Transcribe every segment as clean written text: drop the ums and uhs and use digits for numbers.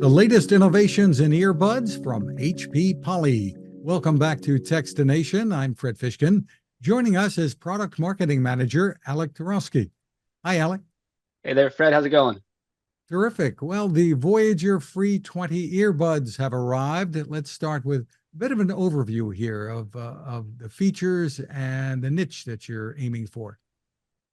The latest innovations in earbuds from HP Poly. Welcome back to Techstination. I'm Fred Fishkin. Joining us is Product Marketing Manager Alec Turowski. Hi, Alec. Hey there, Fred. How's it going? Terrific. Well, the Voyager Free 20 earbuds have arrived. Let's start with a bit of an overview here of the features and the niche that you're aiming for.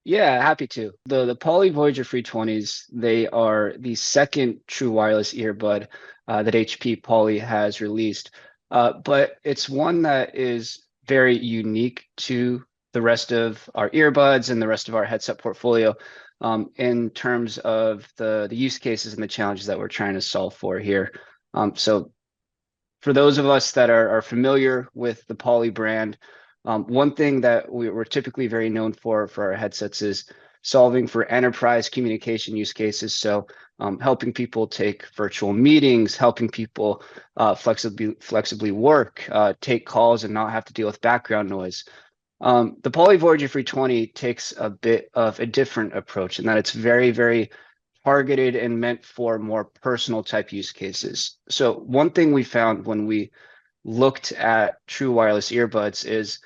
Yeah, happy to. The Poly Voyager Free 20s, they are the second true wireless earbud that HP Poly has released. But it's one that is very unique to the rest of our earbuds and the rest of our headset portfolio in terms of the use cases and the challenges that we're trying to solve for here. So for those of us that are familiar with the Poly brand, one thing that we're typically very known for our headsets is solving for enterprise communication use cases. So helping people take virtual meetings, helping people flexibly work, take calls and not have to deal with background noise. The Poly Voyager 320 takes a bit of a different approach in that it's very, very targeted and meant for more personal type use cases. So one thing we found when we looked at true wireless earbuds is,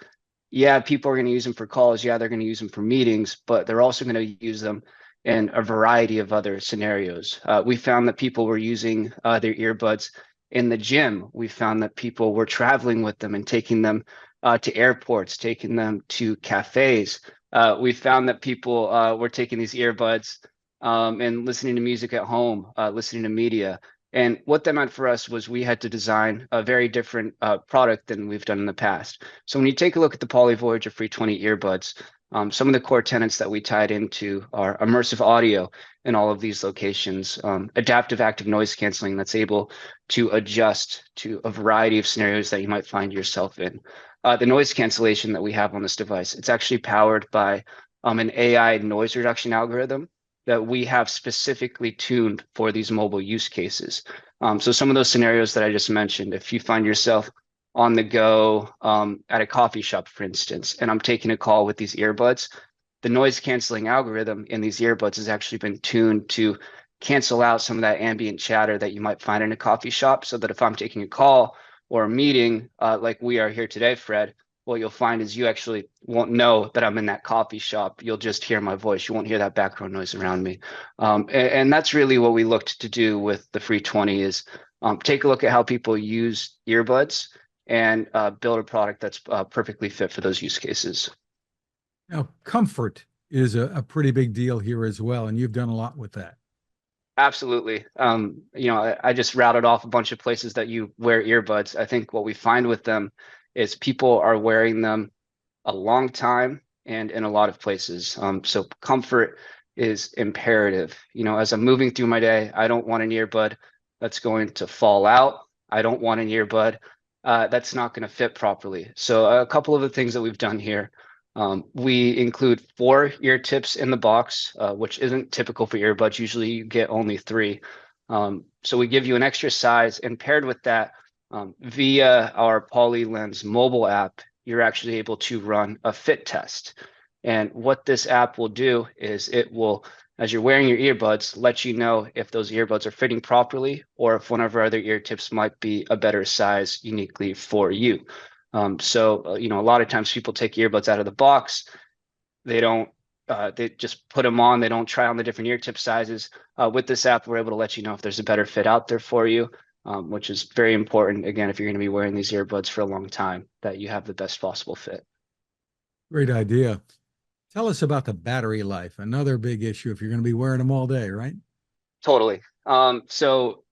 yeah, people are going to use them for calls. Yeah, they're going to use them for meetings, but they're also going to use them in a variety of other scenarios. We found that people were using their earbuds in the gym. We found that people were traveling with them and taking them to airports, taking them to cafes. We found that people were taking these earbuds and listening to music at home, listening to media. And what that meant for us was we had to design a very different product than we've done in the past. So when you take a look at the Poly Voyager Free 20 earbuds, some of the core tenets that we tied into are immersive audio in all of these locations, adaptive active noise canceling that's able to adjust to a variety of scenarios that you might find yourself in. The noise cancellation that we have on this device, it's actually powered by an AI noise reduction algorithm that we have specifically tuned for these mobile use cases. So some of those scenarios that I just mentioned, if you find yourself on the go at a coffee shop, for instance, and I'm taking a call with these earbuds, the noise canceling algorithm in these earbuds has actually been tuned to cancel out some of that ambient chatter that you might find in a coffee shop, so that if I'm taking a call or a meeting like we are here today, Fred, what you'll find is you actually won't know that I'm in that coffee shop. You'll just hear my voice. You won't hear that background noise around me. And that's really what we looked to do with the Free 20 is take a look at how people use earbuds and build a product that's perfectly fit for those use cases. Now, comfort is a pretty big deal here as well, and you've done a lot with that. Absolutely. I just routed off a bunch of places that you wear earbuds. I think what we find with them is people are wearing them a long time and in a lot of places. So comfort is imperative. As I'm moving through my day, I don't want an earbud that's going to fall out. I don't want an earbud that's not going to fit properly. So a couple of the things that we've done here, we include 4 ear tips in the box, which isn't typical for earbuds. Usually you get only 3. So we give you an extra size, and paired with that, via our PolyLens mobile app, you're actually able to run a fit test. And what this app will do is it will, as you're wearing your earbuds, let you know if those earbuds are fitting properly or if one of our other ear tips might be a better size uniquely for you. So a lot of times people take earbuds out of the box. They don't, they just put them on. They don't try on the different ear tip sizes. With this app, we're able to let you know if there's a better fit out there for you. Which is very important, again, if you're going to be wearing these earbuds for a long time, that you have the best possible fit. Great idea. Tell us about the battery life, another big issue if you're going to be wearing them all day, right? Totally. So,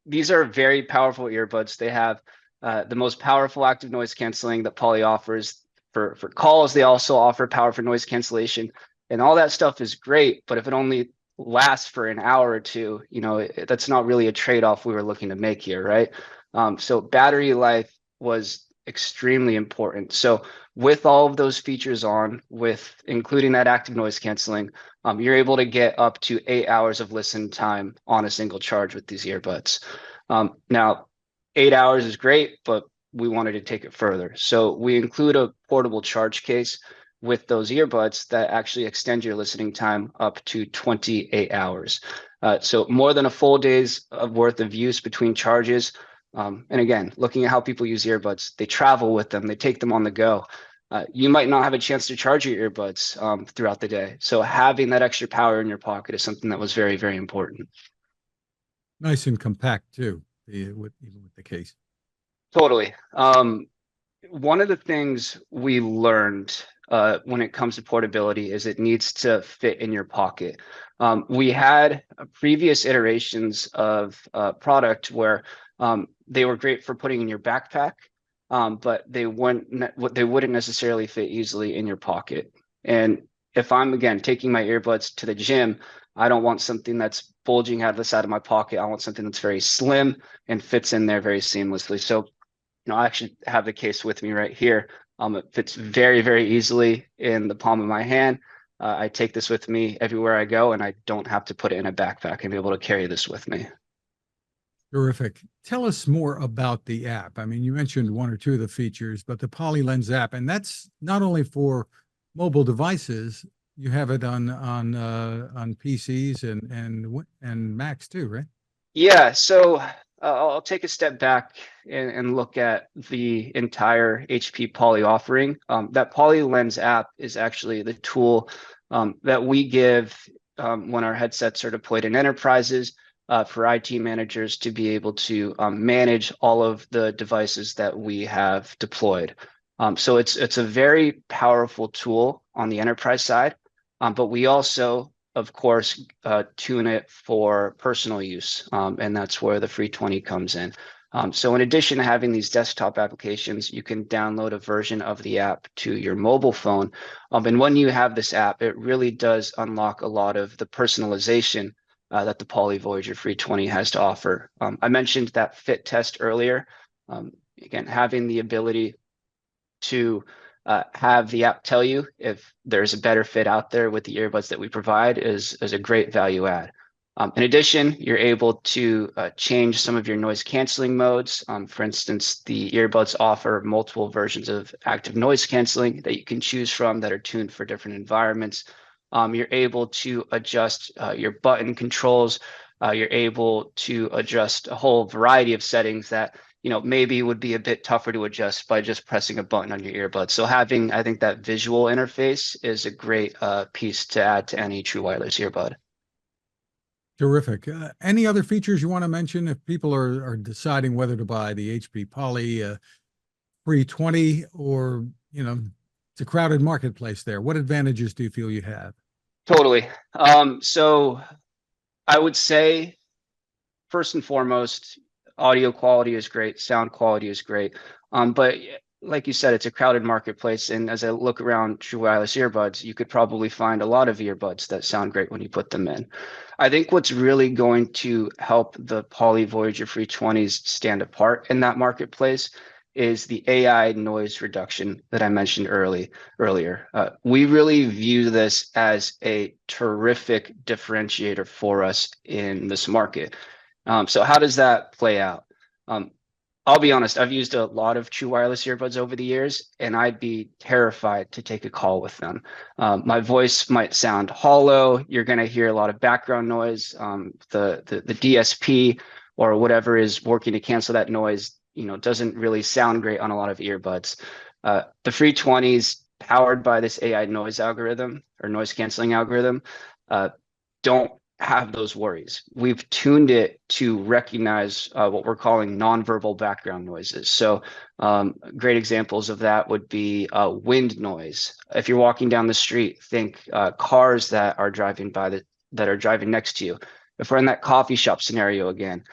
these are very powerful earbuds. They have the most powerful active noise canceling that Poly offers. For calls, they also offer power for noise cancellation. And all that stuff is great, but if it only lasts for an hour or two, that's not really a trade-off we were looking to make here, right? So battery life was extremely important. So with all of those features on, with including that active noise canceling, you're able to get up to 8 hours of listen time on a single charge with these earbuds. Now, 8 hours is great, but we wanted to take it further. So we include a portable charge case with those earbuds that actually extend your listening time up to 28 hours. So more than a full day's worth of use between charges. And again, looking at how people use earbuds, they travel with them, they take them on the go. You might not have a chance to charge your earbuds throughout the day. So having that extra power in your pocket is something that was very, very important. Nice and compact too, even with the case. Totally. One of the things we learned when it comes to portability is it needs to fit in your pocket. We had previous iterations of product where they were great for putting in your backpack, but they wouldn't necessarily fit easily in your pocket. And if I'm, again, taking my earbuds to the gym, I don't want something that's bulging out of the side of my pocket. I want something that's very slim and fits in there very seamlessly. So, I actually have the case with me right here. It fits very, very easily in the palm of my hand. I take this with me everywhere I go, and I don't have to put it in a backpack and be able to carry this with me. Terrific. Tell us more about the app. I mean, you mentioned one or two of the features, but the PolyLens app, and that's not only for mobile devices. You have it on PCs and Macs too, right? Yeah. So I'll take a step back and look at the entire HP Poly offering. That PolyLens app is actually the tool that we give when our headsets are deployed in enterprises for IT managers to be able to manage all of the devices that we have deployed. So it's a very powerful tool on the enterprise side, but we also, of course, tune it for personal use, and that's where the free 20 comes in. So in addition to having these desktop applications, you can download a version of the app to your mobile phone. And when you have this app, it really does unlock a lot of the personalization that the Poly Voyager Free 20 has to offer. I mentioned that fit test earlier. Again, having the ability to have the app tell you if there's a better fit out there with the earbuds that we provide is a great value add. In addition, you're able to change some of your noise canceling modes. For instance, the earbuds offer multiple versions of active noise canceling that you can choose from that are tuned for different environments. You're able to adjust your button controls. You're able to adjust a whole variety of settings that maybe would be a bit tougher to adjust by just pressing a button on your earbud. So having, I think, that visual interface is a great piece to add to any true wireless earbud. Terrific. Any other features you want to mention if people are deciding whether to buy the HP Poly Free 20 or, it's a crowded marketplace there. What advantages do you feel you have? Totally. So I would say, first and foremost, audio quality is great, sound quality is great. But like you said, it's a crowded marketplace. And as I look around true wireless earbuds, you could probably find a lot of earbuds that sound great when you put them in. I think what's really going to help the Poly Voyager Free 20s stand apart in that marketplace is the AI noise reduction that I mentioned earlier. We really view this as a terrific differentiator for us in this market. So how does that play out? I'll be honest, I've used a lot of true wireless earbuds over the years, and I'd be terrified to take a call with them. My voice might sound hollow. You're going to hear a lot of background noise. The DSP or whatever is working to cancel that noise, doesn't really sound great on a lot of earbuds. The Free 20s, powered by this AI noise algorithm or noise canceling algorithm, don't have those worries. We've tuned it to recognize what we're calling nonverbal background noises. So great examples of that would be wind noise. If you're walking down the street, think cars that are driving next to you. If we're in that coffee shop scenario again,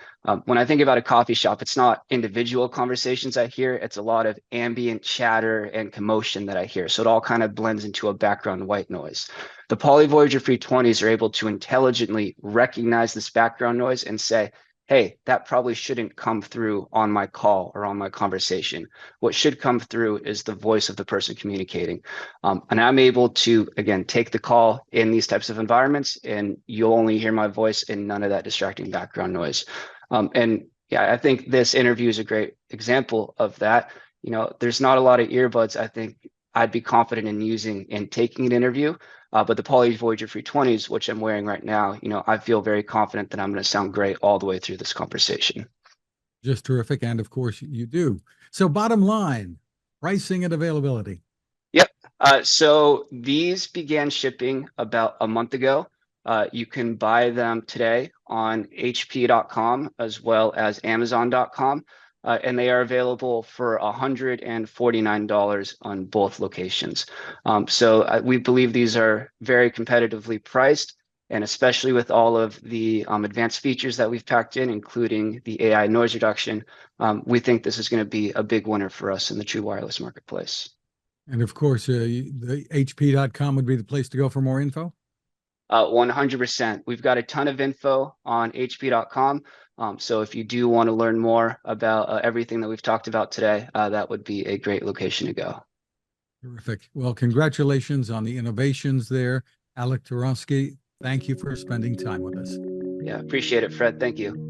when I think about a coffee shop, it's not individual conversations I hear, it's a lot of ambient chatter and commotion that I hear. So it all kind of blends into a background white noise. The Poly Voyager Free 20s are able to intelligently recognize this background noise and say, hey, that probably shouldn't come through on my call or on my conversation. What should come through is the voice of the person communicating. And I'm able to, again, take the call in these types of environments, and you'll only hear my voice and none of that distracting background noise. And yeah, I think this interview is a great example of that. There's not a lot of earbuds I think I'd be confident in using and taking an interview. But the Poly Voyager 320s, which I'm wearing right now, I feel very confident that I'm going to sound great all the way through this conversation. Just terrific. And of course, you do. So, bottom line, pricing and availability. Yep. So these began shipping about a month ago. You can buy them today on HP.com as well as Amazon.com. And they are available for $149 on both locations. So we believe these are very competitively priced, and especially with all of the advanced features that we've packed in, including the AI noise reduction, we think this is going to be a big winner for us in the true wireless marketplace. And of course, the HP.com would be the place to go for more info. 100%. We've got a ton of info on hp.com. So if you do want to learn more about everything that we've talked about today, that would be a great location to go. Terrific. Well, congratulations on the innovations there. Alec Turowski, thank you for spending time with us. Yeah, appreciate it, Fred. Thank you.